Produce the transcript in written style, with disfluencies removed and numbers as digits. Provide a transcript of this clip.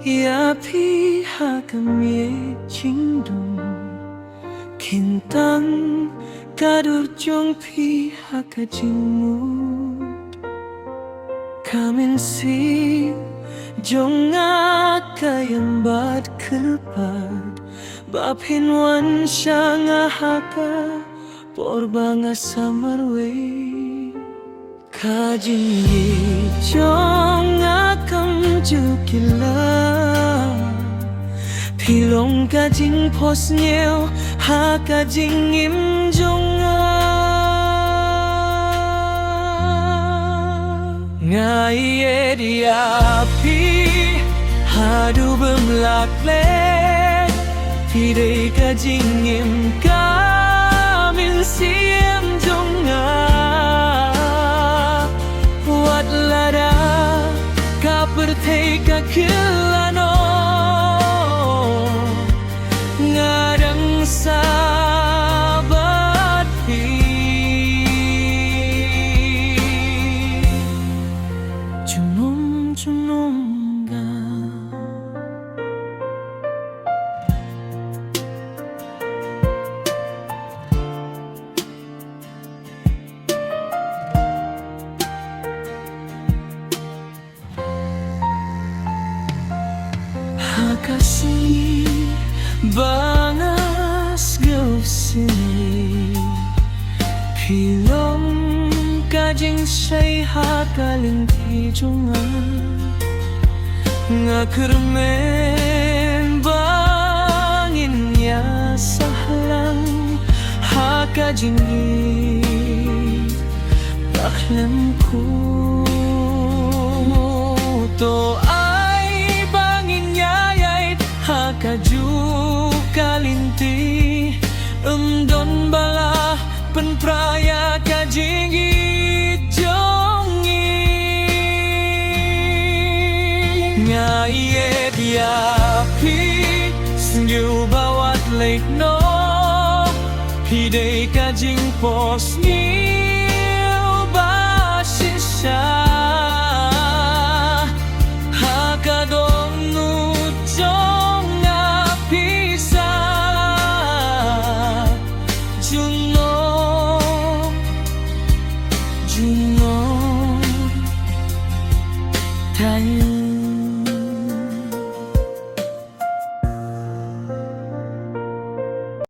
야피 하감예 진동 긴땅 가루종 피 하가진무 Kaminsi jonga kayambat kelpat Bapinwan siya nga haka Porba nga samarwe Kajingi jonga kamjukila Pilong kajing posnyew Hakajing imjonga Ngaye diapi hadu bemlaklek Pidai kajingim kamin siem jonga Wat lada kapertei kakilano Ngadang sabat pi Junum ga Hakasi bangas gausini Pilong kajing say hakalinti jungan Nga kermen bangin ya sahlang Hakajingi baklemku To ay bangin yayait Hakaju kalinti Don bala penpraya kajingi Ngaye diapi Senyu bawat late no Pidai kajing pos niu basisya Hakadong nujong nga pisa Juno